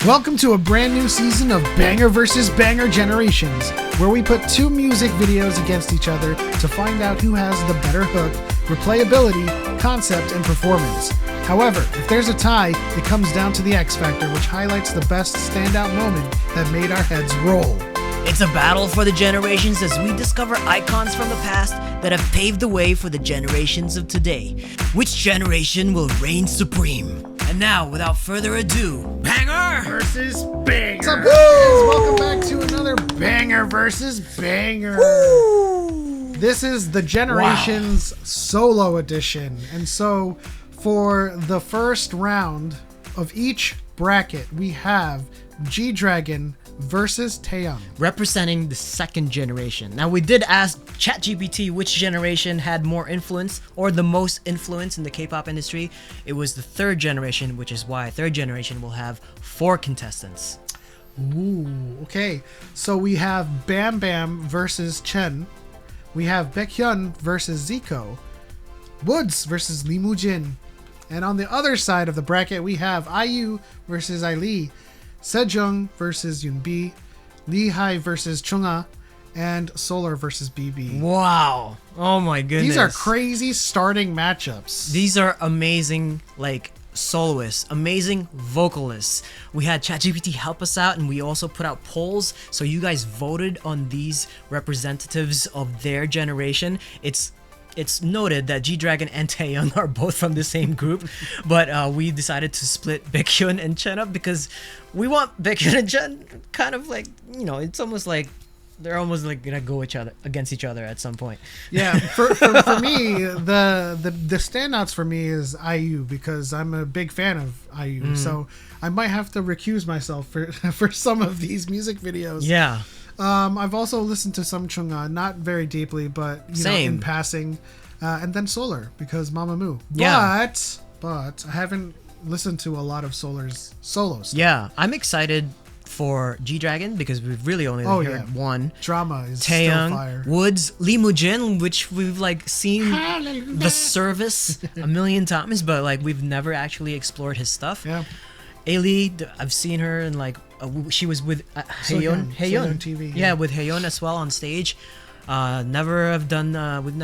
Welcome to a brand new season of Banger vs. Banger Generations, where we put two music videos against each other to find out who has the better hook, replayability, concept, and performance. However, if there's a tie, it comes down to the X Factor, which highlights the best standout moment that made our heads roll. It's a battle for the generations as we discover icons from the past that have paved the way for the generations of today. Which generation will reign supreme? And now, without further ado, Banger Versus Banger. What's up, guys? Welcome back to another Banger versus Banger. Woo! This is the Generations Solo Edition. And so, for the first round of each bracket, we have G-Dragon versus Taeyong, representing the second generation. Now, we did ask ChatGPT which generation had more influence or the most influence in the K-pop industry. It was the third generation, which is why third generation will have 4 contestants. Ooh, okay. So we have Bam Bam versus Chen. We have Baekhyun versus Zico. Woods versus Lee Moo-jin. And on the other side of the bracket, we have IU versus Ailee. Sejong versus Yoonbi, Lee-Hai versus Chungha, and Solar versus BB. Wow. Oh my goodness. These are crazy starting matchups. These are amazing, soloists, amazing vocalists. We had ChatGPT help us out, and we also put out polls, so you guys voted on these representatives of their generation. It's noted that G-Dragon and Taeyong are both from the same group, but we decided to split Baekhyun and Chen up because we want Baekhyun and Chen kind of it's almost like they're almost like gonna go against each other at some point. Yeah, for me, the standouts for me is IU because I'm a big fan of IU, so I might have to recuse myself for some of these music videos. Yeah. I've also listened to some Chungha, not very deeply, but in passing, and then Solar because Mamamoo. Yeah. But I haven't listened to a lot of Solar's solos. Yeah, I'm excited for G-Dragon because we've really only heard one. Drama is Taeyong, still fire. Woods, Lee Moo-jin, which we've seen the service a million times, but we've never actually explored his stuff. Yeah. Ailee, I've seen her in she was with Haeyeon TV. Yeah, with Haeyeon as well on stage. Never have done. We've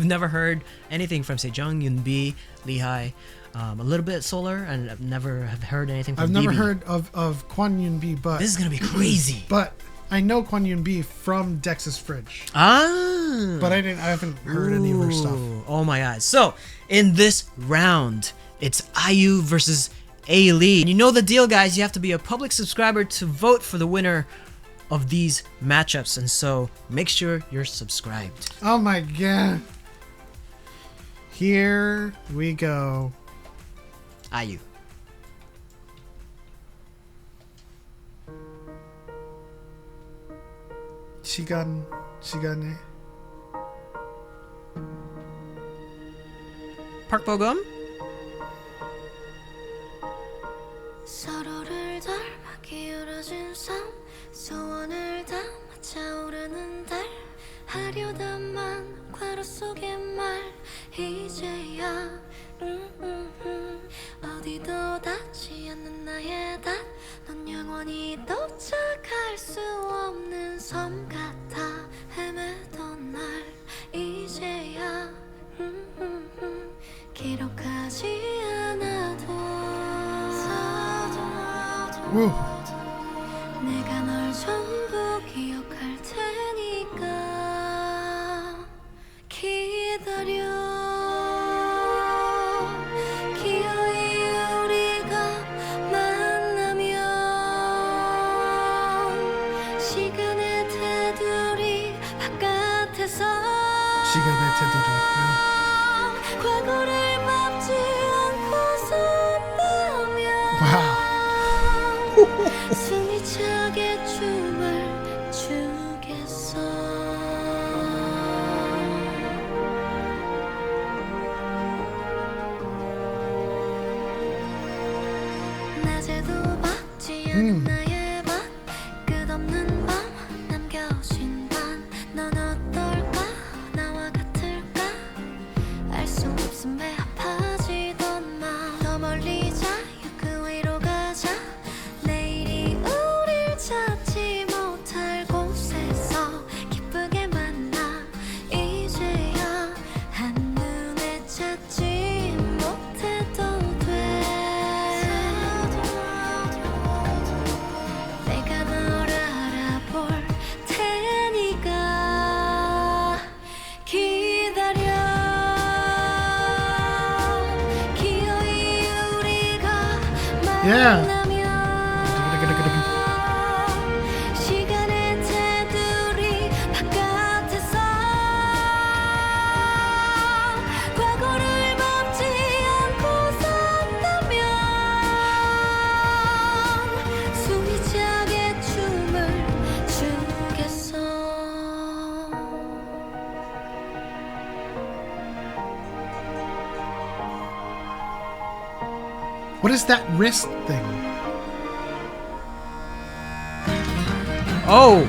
never heard anything from Sejong, Yoonbi, Lee-Hai. A little bit Solar, and I've never have heard anything from I've never BB. heard of Kwon Yoonbi, but This is gonna be crazy. But I know Kwon Yoonbi from Dex's Fridge. Ah. But I haven't heard any of her stuff. Oh my god. So, in this round, it's IU versus Ailee. And you know the deal, guys. You have to be a public subscriber to vote for the winner of these matchups. And so, make sure you're subscribed. Oh my god. Here we go. IU. 시간에. Park Bo-gum? 서로를 닮아 기울어진 삶 소원을 담아 차오르는 달 하려다만 과로 속의 말 이제야 어디도 닿지 않는 나의 넌 영원히 도착할 수 없는 섬 같아 헤매던 날 이제야 기록하지 않아도 Woo. 내가 널 전부 기억할 테니까 기다려 기어이 우리가 만나면 시간의 테두리 바깥에서 시간의 테두리. 과거를 밟지 않고서 나면 와우. 숨이 차게 춤을 추겠어 낮에도 받지 않은 나의 밤 끝없는 밤 남겨진 반 넌 어떨까 나와 같을까 알 수 없음 배 아파지던 마음 더 멀리 자유 그 Yeah. 시간의 테두리 바깥에서 과거를 멈지 않고 산다면 숨이 차게 춤을 추겠어. What is that wrist thing? Oh!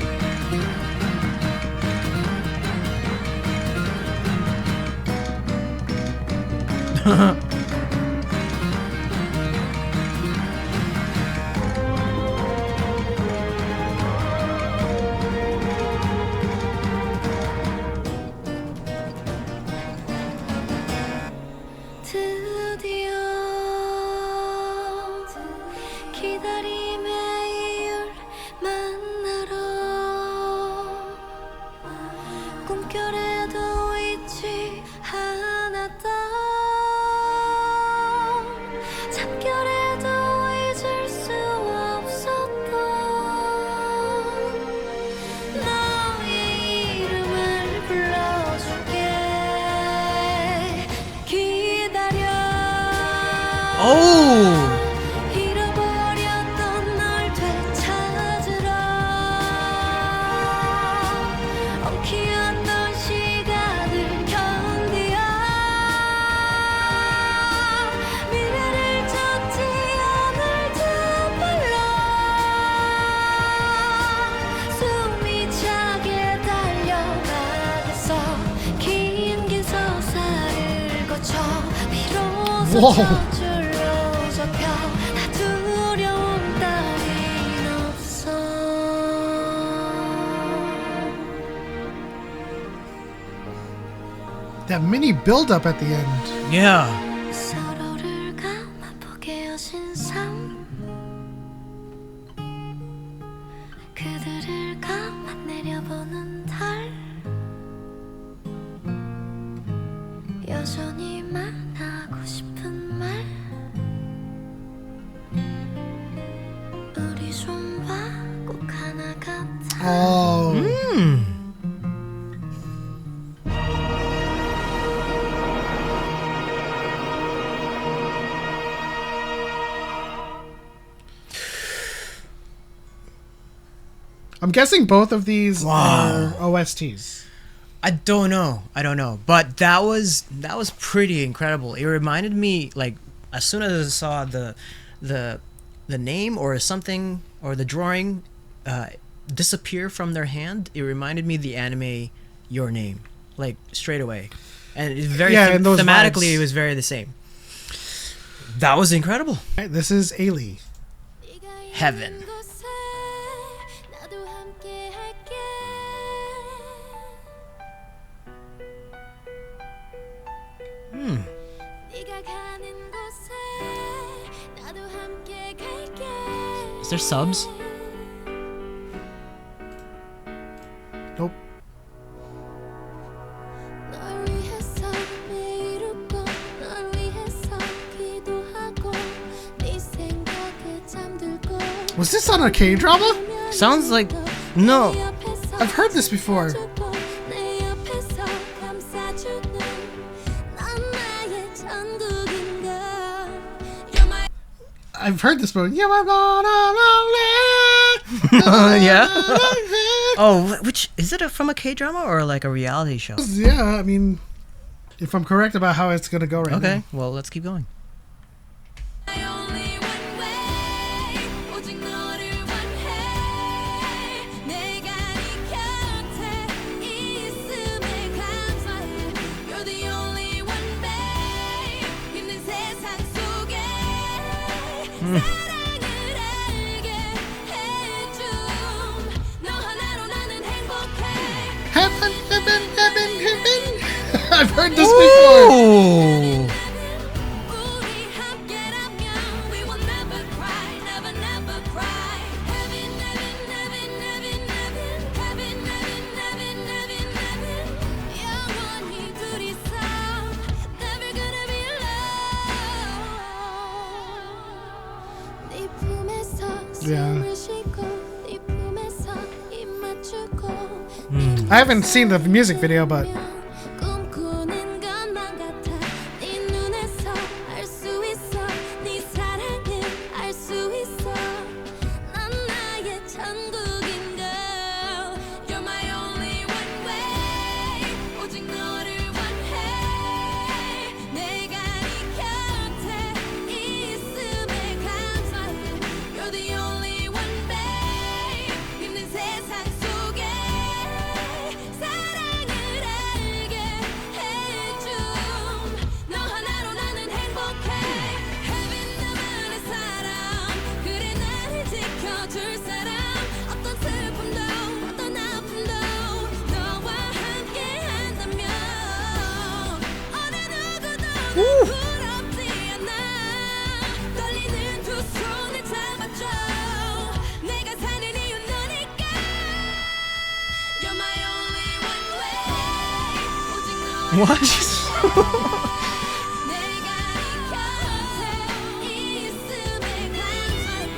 드디어 기다림의 이유를 만나러 꿈결에도 잊지 않았던 잠결에도 잊을 수 없었던 너의 이름을 불러줄게. 기다려. Oh! 잃어버렸던 널 되찾으러 엉키었던 시간을 견디어 미래를 찾지 않을 듯 빨라 숨이 차게 달려가겠어. 긴 서사를 거쳐 비로소 와우. 저절로 접혀 다 두려움 따윈 없어. That mini build up at the end. Yeah. 서로를 감아보게 여신 삶 그들을 감아 내려보는 달 여전히 말하고 싶은 말 우리 좀 봐 꼭 하나 같아. Oh. I'm guessing both of these are OSTs. I don't know. But that was pretty incredible. It reminded me, like, as soon as I saw the name or something or the drawing disappear from their hand, it reminded me of the anime Your Name, like straight away. And it's very Yeah, and those thematically vibes. it was very the same. That was incredible. Right, this is Ailee. Heaven. 나도 함께 할게. 네가 가는 곳에 나도 함께 갈게. Is there subs? Nope. 널 위해서 매일 웃고 널 위해서 기도하고 네 생각에 잠들고 Was this on a K-drama? Sounds like no. I've heard this before. 내 옆에서 감싸주는 넌 나의 천국인가. You're my I've heard this before. Yeah, Yeah. Oh, which is it from a K-drama or like a reality show? Yeah, I mean, if I'm correct about how it's gonna go right Okay, now. well, let's keep going. only one way. 오직 너를 원해. 내가 네 곁에 있음에 감사해. You're the only one, babe. 힘든 세상 속에 사랑을 알게 해줌. 너 하나로 나는 행복해. Heaven, heaven, heaven, heaven. I've heard this before. Oh. 우리 함께라면 we will never cry, never, never cry. Heaven, heaven, heaven, heaven, heaven, heaven, heaven, heaven, heaven, heaven. 영원히 둘이서 never gonna be alone. Yeah. I haven't seen the music video, but 꿈꾸는 것만 같아 네 눈에서 알 수 있어 네 사랑을 알 수 있어 넌 나의 천국인 girl You're my only one way 오직 너를 원해 내가 네 곁에 있음에 감사해 You're the only one babe 힘든 세상 속에 사랑을 알게 해줌 너 하나로 나는 행복해 Heaven 나만의 사람 그래 나를 지켜줄 사람 어떤 슬픔도 어떤 아픔도 너와 함께 한다면 어느 누구도 부럽지 않아 떨리는 두 손을 잡아줘 내가 사는 이유 너니까 You're my only one way 오직 너를 What? 내가 네 곁에 있음에 감사해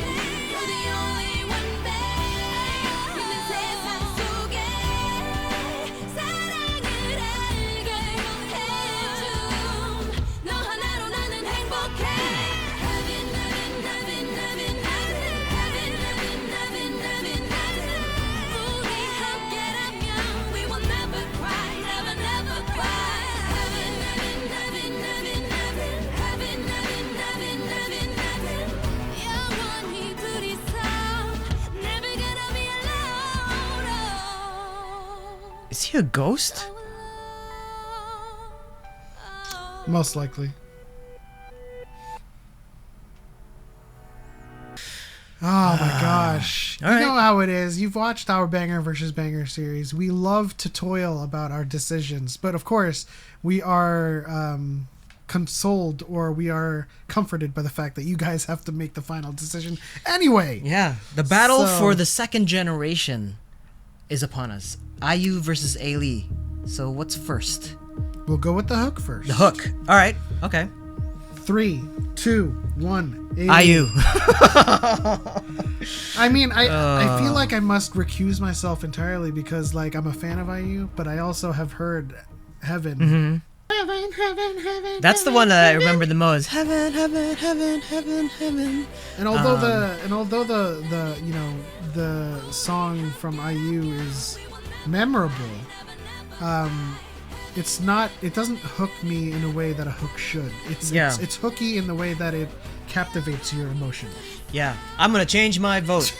You're the only one babe 힘든 세상 속에 사랑을 알게 해줌 너 하나로 나는 행복해 Heaven heaven heaven heaven heaven heaven heaven heaven heaven 우리 함께라면 we will never cry never never cry Heaven heaven heaven heaven heaven heaven heaven heaven heaven 영원히 둘이서 never gonna be alone Is he a ghost? most likely. Oh my gosh. All You right. know how it is. You've watched our Banger versus Banger series. We love to toil about our decisions, but of course, we are consoled or we are comforted by the fact that you guys have to make the final decision anyway. Yeah, the battle So- for the second generation is upon us. IU versus Ailee. So what's first? We'll go with the hook first. The hook. All right. Okay. 3, 2, 1. IU. I mean, I feel like I must recuse myself entirely because, like, I'm a fan of IU, but I also have heard Heaven. Heaven, heaven, heaven. That's the one that I remember the most. Heaven, heaven, heaven, heaven, heaven. And although the you know the song from IU is memorable, it's not. It doesn't hook me in a way that a hook should. It's hooky in the way that it captivates your emotion. Yeah, I'm gonna change my vote.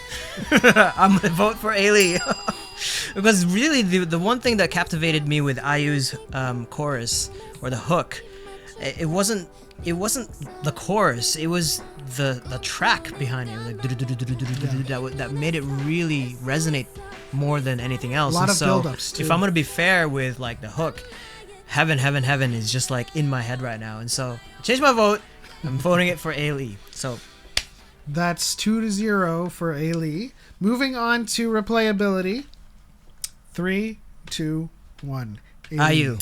I'm gonna vote for Ailee. Because really, the one thing that captivated me with IU's chorus or the hook, it wasn't the chorus. It was the track behind it, like that made it really resonate more than anything else. A lot And of so build-ups, too. If I'm gonna be fair with like the hook, Heaven, Heaven, Heaven is just like in my head right now, and so I changed my vote. I'm voting it for Ailee. So That's 2-0 for Ailee. Moving on to replayability. 3, 2, 1. IU.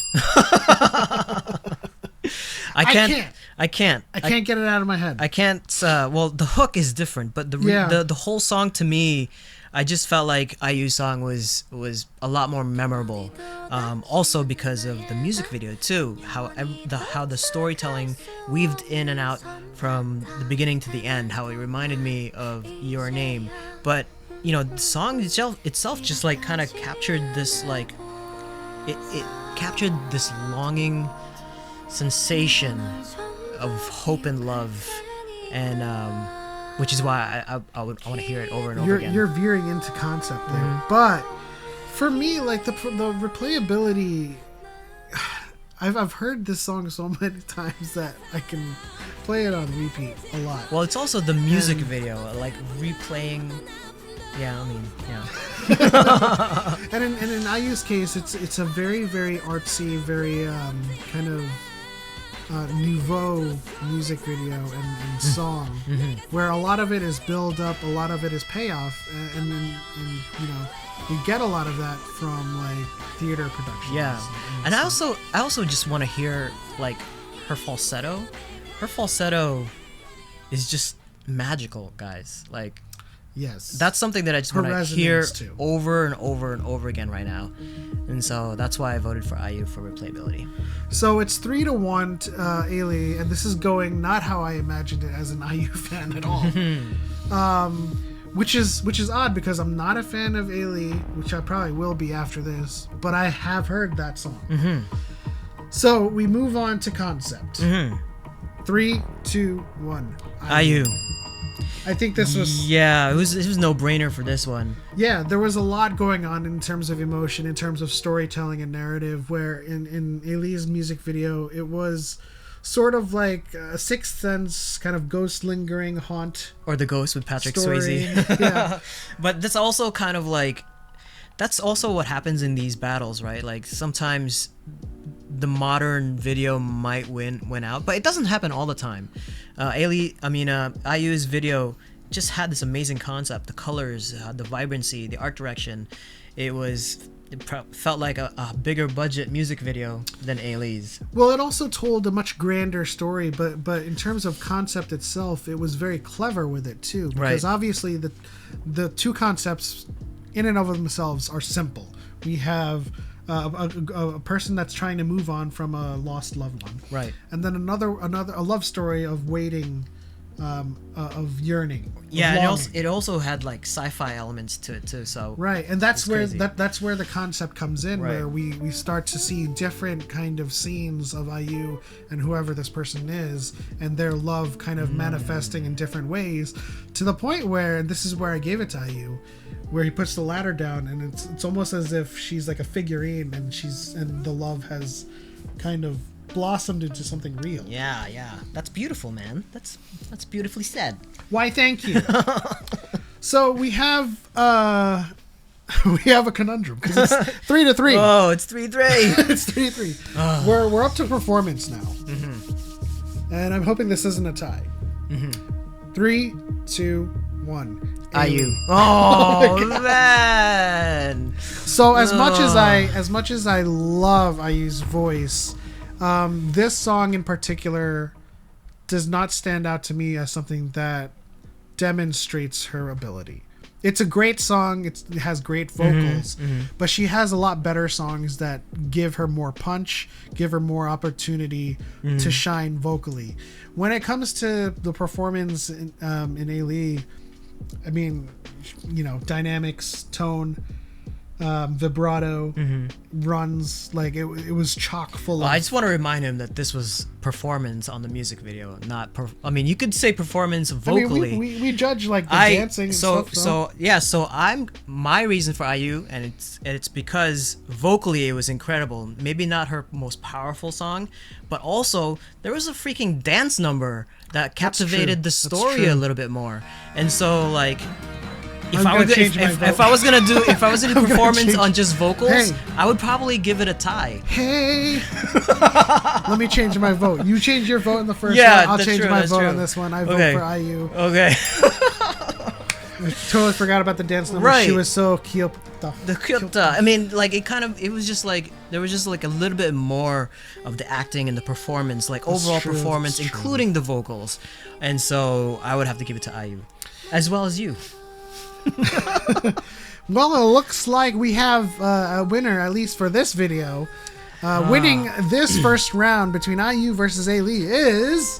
I can't. I can't get it out of my head. I can't. Well, the hook is different, but the whole song to me, I just felt like IU's song was a lot more memorable. Also because of the music video too, how the storytelling weaved in and out from the beginning to the end, how it reminded me of Your Name. But you know, the song itself just like kind of captured this like it captured this longing sensation of hope and love, and which is why I want to hear it over and over again. You're veering into concept there, but for me, like the replayability, I've heard this song so many times that I can play it on repeat a lot. Well, it's also the music video, like replaying. Yeah, I mean, yeah. And in IU's case, it's a very, very artsy, very kind of nouveau music video and song, where a lot of it is build up, a lot of it is payoff, and you know, we get a lot of that from like theater productions. Yeah, and I also just want to hear like her falsetto. Her falsetto is just magical, guys. Like, Yes. that's something that I just Her want to hear resonance, too. over and over and over again right now. And so that's why I voted for IU for replayability. So it's 3-1 to Ailee, and this is going not how I imagined it as an IU fan at all. Which is odd because I'm not a fan of Ailee, which I probably will be after this, but I have heard that song. So we move on to concept. 3, 2, 1. IU. I think this was Yeah, it was no brainer for this one. yeah, there was a lot going on in terms of emotion, in terms of storytelling and narrative, where in Ailee's music video, it was sort of like a Sixth Sense kind of ghost lingering haunt Or the Ghost with Patrick story. Swayze. Yeah. But that's also kind of like, that's also what happens in these battles, right? Like sometimes the modern video might win out, but it doesn't happen all the time. IU's video just had this amazing concept, the colors, the vibrancy, the art direction. It felt like a bigger budget music video than Ailee's. Well, it also told a much grander story, but in terms of concept itself, it was very clever with it too. Because Right. obviously the two concepts in and of themselves are simple. We have a person that's trying to move on from a lost loved one, Right. and then another a love story of waiting, of yearning. of Yeah, and longing. it also had like sci-fi elements to it too. So Right, and that's It's where crazy. that's where the concept comes in, Right. where we start to see different kind of scenes of IU and whoever this person is, and their love kind of manifesting in different ways, to the point where, and this is where I gave it to IU, where he puts the ladder down, and it's almost as if she's like a figurine, and the love has kind of blossomed into something real. yeah, that's beautiful, man. That's beautifully said. Why, thank you. So we have a conundrum because it's 3-3. Oh, it's 3-3. It's 3-3. We're up to performance now, and I'm hoping this isn't a tie. 3, 2, 1. IU. Oh man. So as much as I love IU's voice, this song in particular does not stand out to me as something that demonstrates her ability. It's a great song. It has great vocals, but she has a lot better songs that give her more punch, give her more opportunity to shine vocally. When it comes to the performance in Ailee, I mean, dynamics, tone, vibrato, runs, like it was chock full Well, of. I just want to remind him that this was performance on the music video, not. You could say performance vocally. I mean, we judge like the dancing and stuff. So my reason for IU, and it's because vocally it was incredible. Maybe not her most powerful song, but also there was a freaking dance number that captivated the That's story true. a little bit more. And so like, I'm gonna change my if vote. I was gonna do gonna performance change- on just vocals, Hey. I would probably give it a tie. Hey, let me change my vote. You change your vote in the first Yeah, one. I'll that's change true, my that's vote true. on this one. I vote Okay. for IU. Okay. I totally forgot about the dance number. Right. She was so cute. The Kyopta. I mean, like it was just like there was just like a little bit more of the acting and the performance, like overall true, performance, that's true. including the vocals. And so I would have to give it to IU, as well as you. Well, it looks like we have a winner, at least for this video. Winning this first round between IU versus Ailee is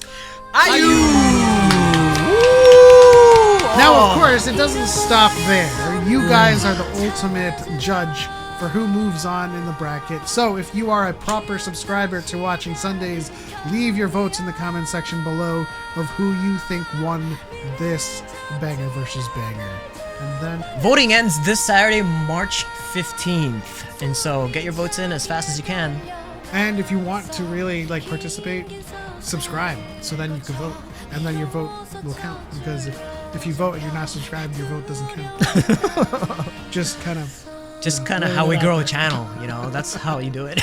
Now, of course, it doesn't stop there. You guys are the ultimate judge for who moves on in the bracket. So if you are a proper subscriber to Watching Sundays, leave your votes in the comment section below of who you think won this banger versus banger. And then Voting ends this Saturday, March 15th, and so get your votes in as fast as you can. and if you want to really like participate, subscribe so then you can vote. And then your vote will count, because if you vote and you're not subscribed, your vote doesn't count. Just kind of How we grow a channel, that's how you do it.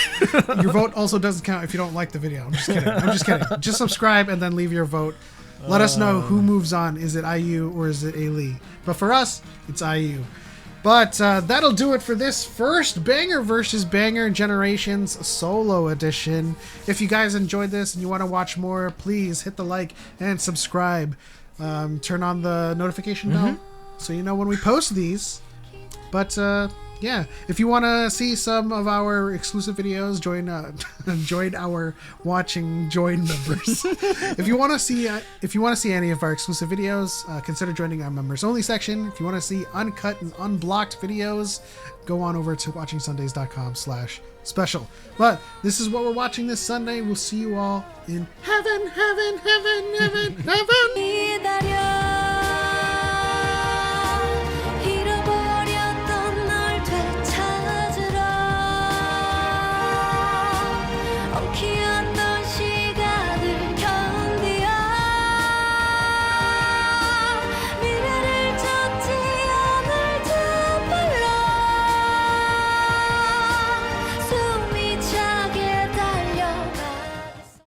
your vote also doesn't count if you don't like the video. I'm just kidding. Just subscribe and then leave your vote. Let us know who moves on. Is it IU or is it Ailee? But for us, it's IU. But that'll do it for this first Banger versus Banger Generations solo edition. If you guys enjoyed this and you want to watch more, please hit the like and subscribe. Turn on the notification bell so you know when we post these. But yeah, if you want to see some of our exclusive videos, join our watching join members. If you want to see any of our exclusive videos, consider joining our members only section. If you want to see uncut and unblocked videos, go on over to watchingsundays.com/special. But this is what we're watching this Sunday. We'll see you all in heaven, heaven, heaven, heaven, heaven. 기다려